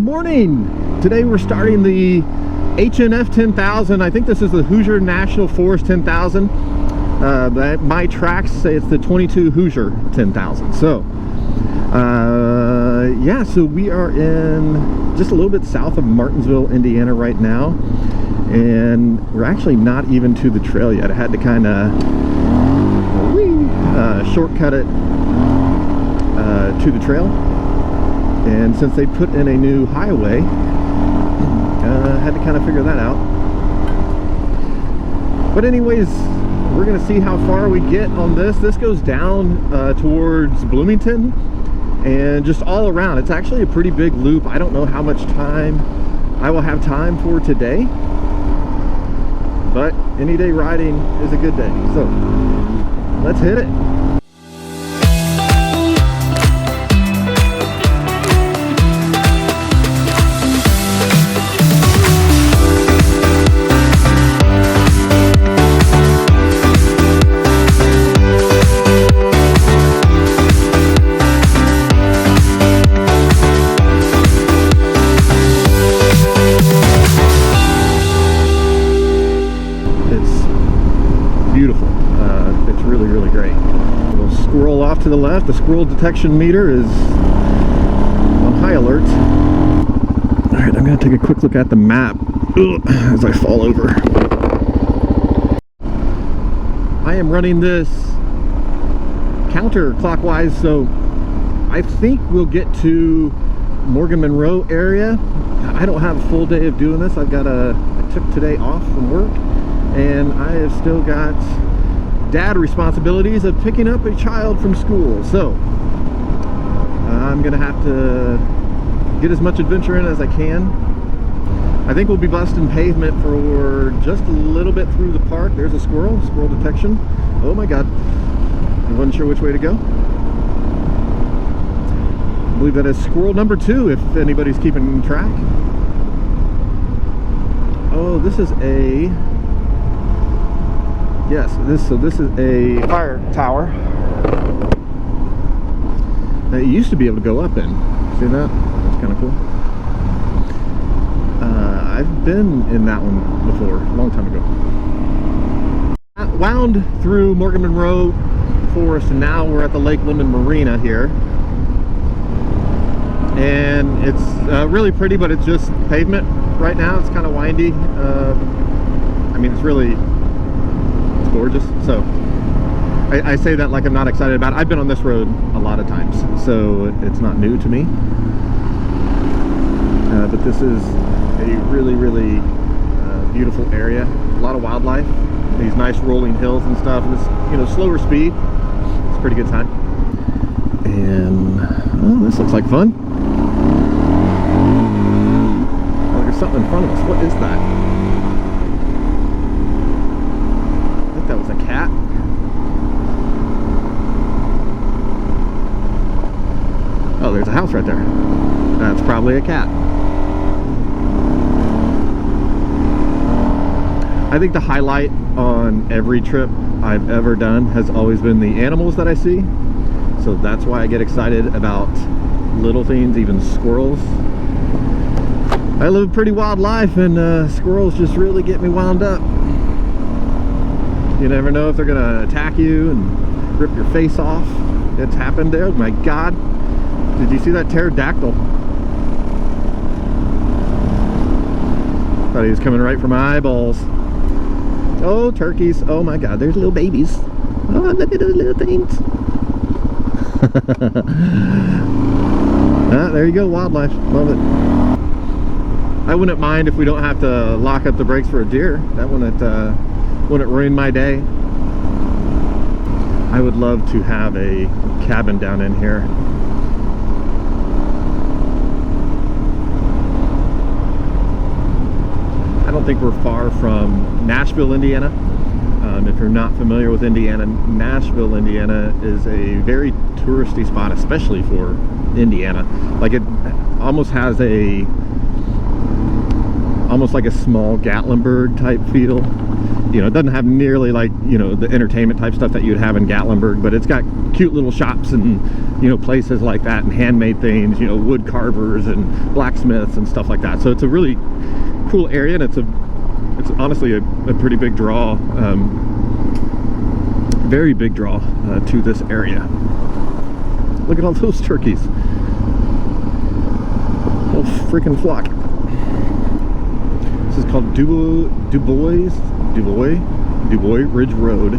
Morning! Today we're starting the H&F 10,000. I think this is the Hoosier National Forest 10,000. My tracks say it's the 22 Hoosier 10,000. So, yeah, so we are in just a little bit south of Martinsville, Indiana right now. And we're actually not even to the trail yet. I had to kind of shortcut it to the trail. And since they put in a new highway, had to kind of figure that out. But anyways, we're going to see how far we get on this. This goes down towards Bloomington and just all around. It's actually a pretty big loop. I don't know how much time I will have time for today, but any day riding is a good day. So let's hit it. Beautiful. It's really, really great. We'll squirrel off to the left. The squirrel detection meter is on high alert. All right, I'm going to take a quick look at the map as I fall over. I am running this counterclockwise, so I think we'll get to Morgan Monroe area. I don't have a full day of doing this. I took today off from work, and I have still got dad responsibilities of picking up a child from school. So I'm gonna have to get as much adventure in as I can. I think we'll be busting pavement for just a little bit through the park. There's a squirrel detection. Oh my god, I wasn't sure which way to go. I believe that is squirrel number 2, if anybody's keeping track. Oh, this is a this is a fire tower that you used to be able to go up in. See that? That's kind of cool. I've been in that one before, a long time ago. I wound through Morgan Monroe Forest, and now we're at the Lake Lemon Marina here. And it's really pretty, but it's just pavement right now. It's kind of windy. I mean, it's gorgeous. So I say that like I'm not excited about it. I've been on this road a lot of times, so it's not new to me. But this is a really, really beautiful area. A lot of wildlife, these nice rolling hills and stuff, and it's, slower speed. It's a pretty good time. And oh, this looks like fun. Oh, there's something in front of us. What is that? That was a cat. Oh, there's a house right there. That's probably a cat. I think the highlight on every trip I've ever done has always been the animals that I see. So that's why I get excited about little things, even squirrels. I live a pretty wild life, and squirrels just really get me wound up. You never know if they're gonna attack you and rip your face off. It's happened there. My god, did you see that pterodactyl? Thought he was coming right for my eyeballs. Oh, turkeys. Oh my god, there's little babies. Oh, look at those little things. There you go, wildlife. Love it. I wouldn't mind if we don't have to lock up the brakes for a deer. That wouldn't ruin my day. I would love to have a cabin down in here. I don't think we're far from Nashville, Indiana. If you're not familiar with Indiana, Nashville, Indiana is a very touristy spot, especially for Indiana. Like, it almost has a almost like a small Gatlinburg type feel. You know, it doesn't have nearly like, you know, the entertainment type stuff that you'd have in Gatlinburg, but it's got cute little shops and, you know, places like that, and handmade things, you know, wood carvers and blacksmiths and stuff like that. So it's a really cool area, and it's honestly a pretty big draw, very big draw to this area. Look at all those turkeys. Whole freaking flock. This is called Dubois Ridge Road.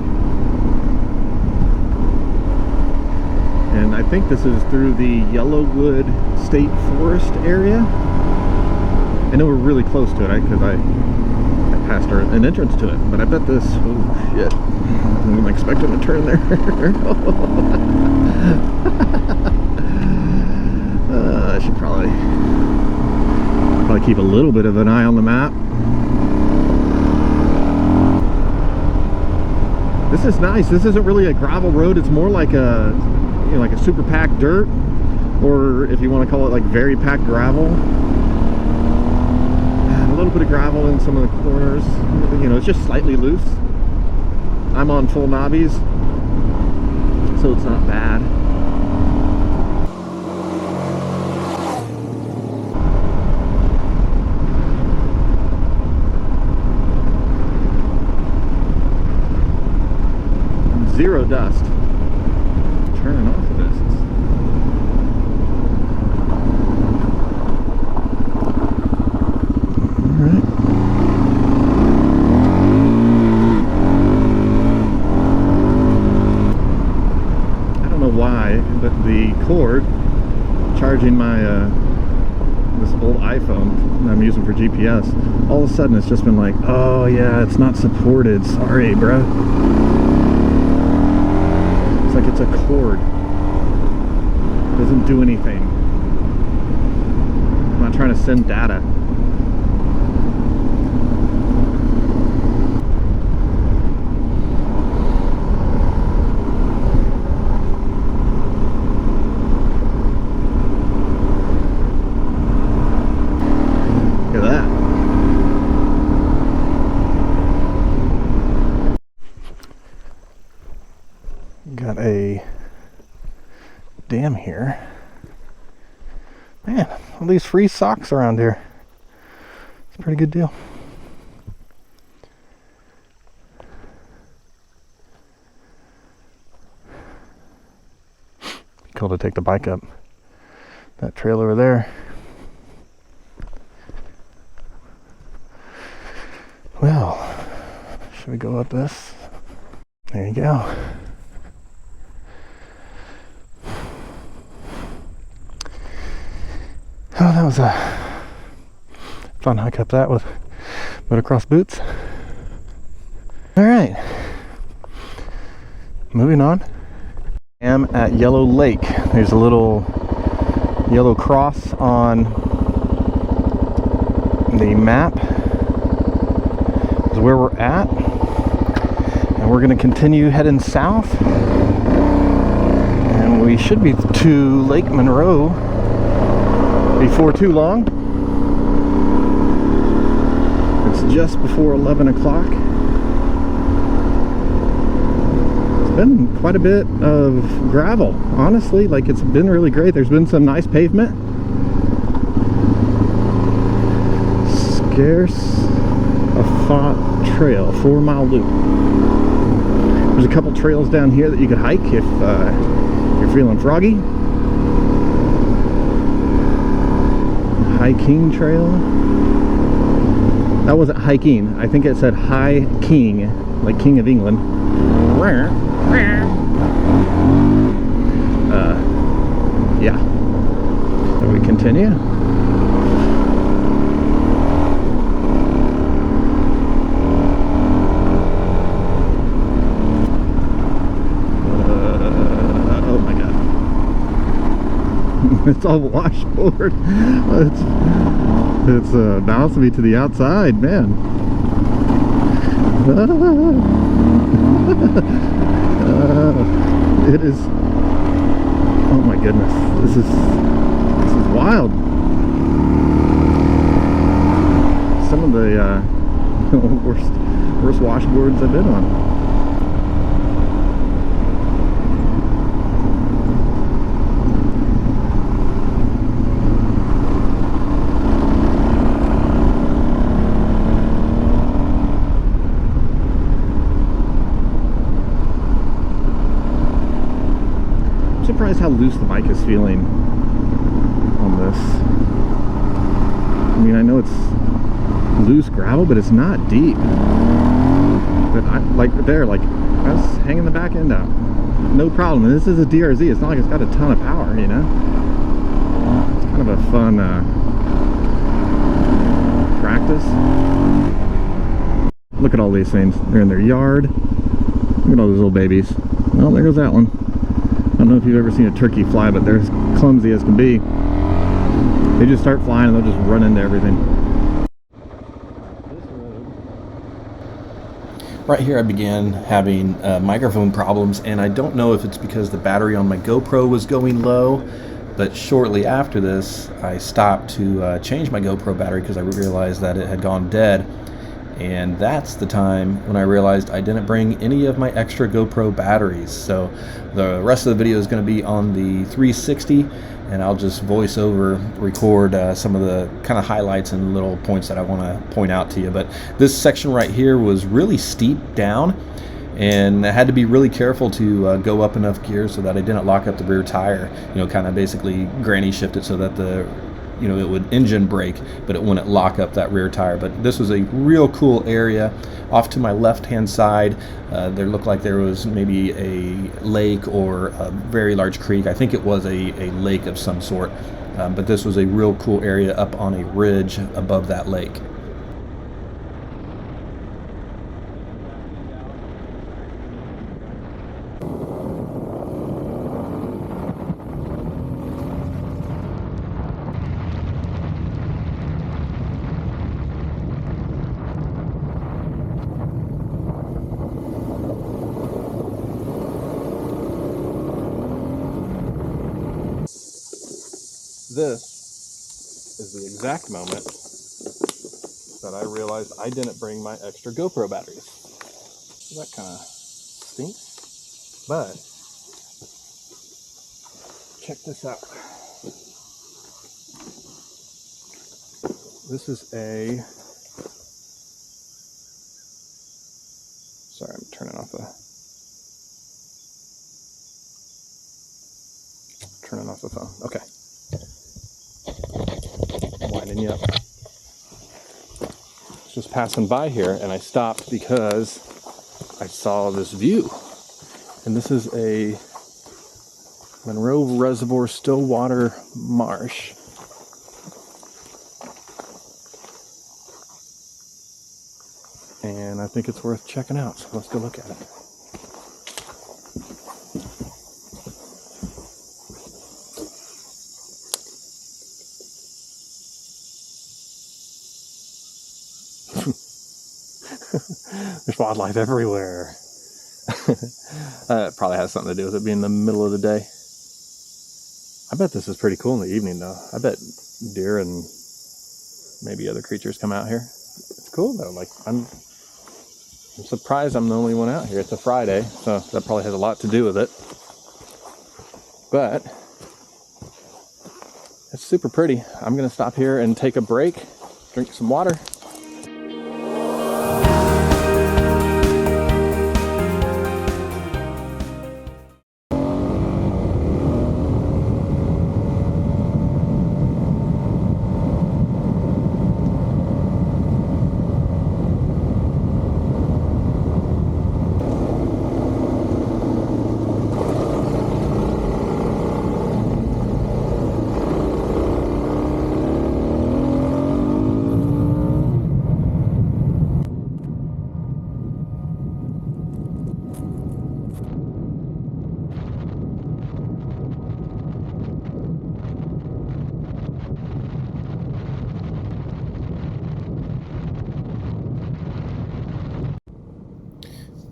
And I think this is through the Yellowwood State Forest area. I know we're really close to it because I passed an entrance to it, but I bet this, oh shit, I'm expecting a turn there. I should probably keep a little bit of an eye on the map. This is nice. This isn't really a gravel road. It's more like a, you know, like a super packed dirt, or if you want to call it like very packed gravel. A little bit of gravel in some of the corners. You know, it's just slightly loose. I'm on full knobbies, so it's not bad. Zero dust. Turning off of this. Alright. I don't know why, but the cord charging my this old iPhone that I'm using for GPS, all of a sudden it's just been like, oh yeah, it's not supported. Sorry, bruh. It's like it's a cord. It doesn't do anything. I'm not trying to send data. Look at that. Got a dam here. Man, all these free socks around here. It's a pretty good deal. Cool to take the bike up that trail over there. Well, should we go up this? There you go. Oh, that was a fun hike up that with motocross boots. Alright, moving on. I am at Yellow Lake. There's a little yellow cross on the map. This is where we're at. And we're going to continue heading south. And we should be to Lake Monroe before too long. It's just before 11 o'clock. It's been quite a bit of gravel, honestly. Like, it's been really great. There's been some nice pavement. Scarce a thought trail, 4-mile loop. There's a couple trails down here that you could hike if you're feeling froggy. Hiking trail. That wasn't hiking. I think it said High King, like King of England. Yeah. So we continue. Oh my God. It's all washboard. It's bouncing me to the outside, man. It is. Oh my goodness, this is wild. Some of the worst washboards I've been on. I'm surprised how loose the bike is feeling on this. I mean, I know it's loose gravel, but it's not deep. But I was hanging the back end out, no problem. And this is a DRZ. It's not like it's got a ton of power, you know. It's kind of a fun practice. Look at all these things. They're in their yard. Look at all those little babies. Well, there goes that one. I don't know if you've ever seen a turkey fly, but they're as clumsy as can be. They just start flying and they'll just run into everything. Right here I began having microphone problems, and I don't know if it's because the battery on my GoPro was going low, but shortly after this I stopped to change my GoPro battery because I realized that it had gone dead. And that's the time when I realized I didn't bring any of my extra GoPro batteries. So the rest of the video is going to be on the 360, and I'll just voice over record some of the kind of highlights and little points that I want to point out to you. But this section right here was really steep down, and I had to be really careful to go up enough gear so that I didn't lock up the rear tire. You know, kind of basically granny shift it so that it would engine brake, but it wouldn't lock up that rear tire. But this was a real cool area. Off to my left-hand side, there looked like there was maybe a lake or a very large creek. I think it was a lake of some sort. But this was a real cool area up on a ridge above that lake. This is the exact moment that I realized I didn't bring my extra GoPro batteries. So that kind of stinks, but check this out. This is sorry, I'm turning off the phone. Okay. Winding you up. Just passing by here, and I stopped because I saw this view. And this is a Monroe Reservoir Stillwater Marsh. And I think it's worth checking out, so let's go look at it. There's wildlife everywhere. It probably has something to do with it being the middle of the day. I bet this is pretty cool in the evening, though. I bet deer and maybe other creatures come out here. It's cool, though. Like, I'm surprised I'm the only one out here. It's a Friday, so that probably has a lot to do with it. But it's super pretty. I'm going to stop here and take a break, drink some water.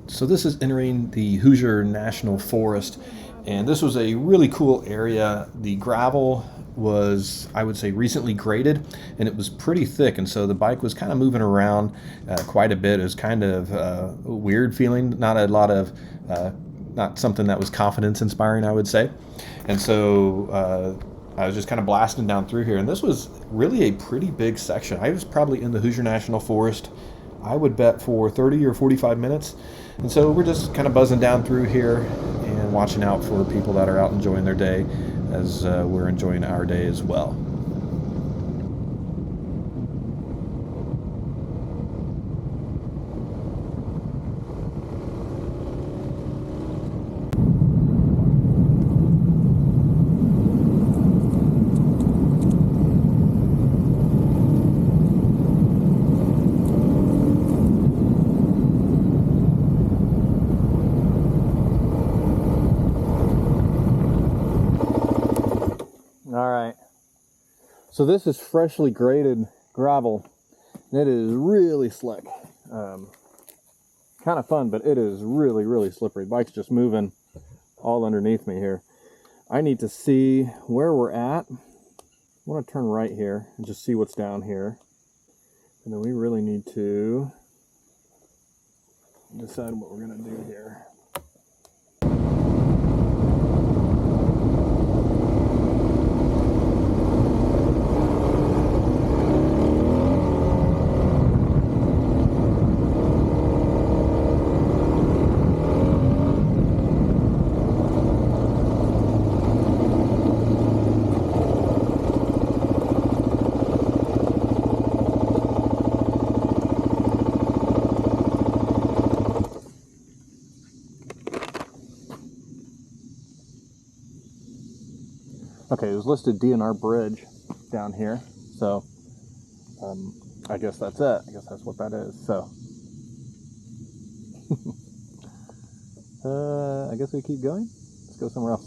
So this is entering the Hoosier National Forest, and this was a really cool area. The gravel was, I would say, recently graded, and it was pretty thick, and so the bike was kind of moving around quite a bit. It was kind of a weird feeling, not a lot of, not something that was confidence inspiring, I would say. And so I was just kind of blasting down through here, and this was really a pretty big section. I was probably in the Hoosier National Forest, I would bet, for 30 or 45 minutes. And so we're just kind of buzzing down through here and watching out for people that are out enjoying their day as we're enjoying our day as well. All right, so this is freshly graded gravel, and it is really slick. Kind of fun, but it is really, really slippery. The bike's just moving all underneath me here. I need to see where we're at. I want to turn right here and just see what's down here. And then we really need to decide what we're going to do here. Okay, it was listed DNR Bridge down here, so I guess that's it. I guess that's what that is. So I guess we keep going. Let's go somewhere else.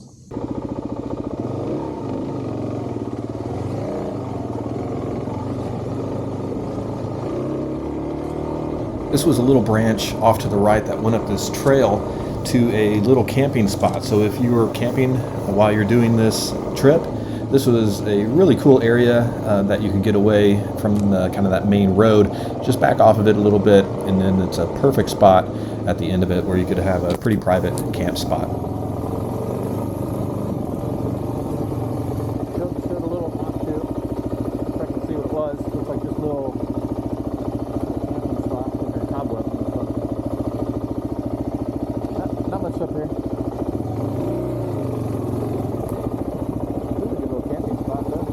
This was a little branch off to the right that went up this trail to a little camping spot. So if you were camping while you're doing this trip, this was a really cool area that you could get away from kind of that main road, just back off of it a little bit, and then it's a perfect spot at the end of it where you could have a pretty private camp spot. Showed a little offshoot. Check and see what it was. Looks like this little camping spot with a cobweb on the front. Not much up here. Really good little camping spot though.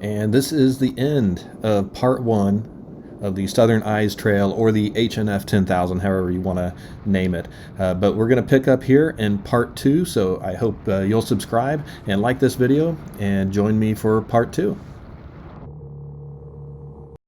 And this is the end of part 1 of the Southern Eyes Trail, or the HNF 10,000, however you want to name it. But we're going to pick up here in part 2, so I hope you'll subscribe and like this video and join me for part 2.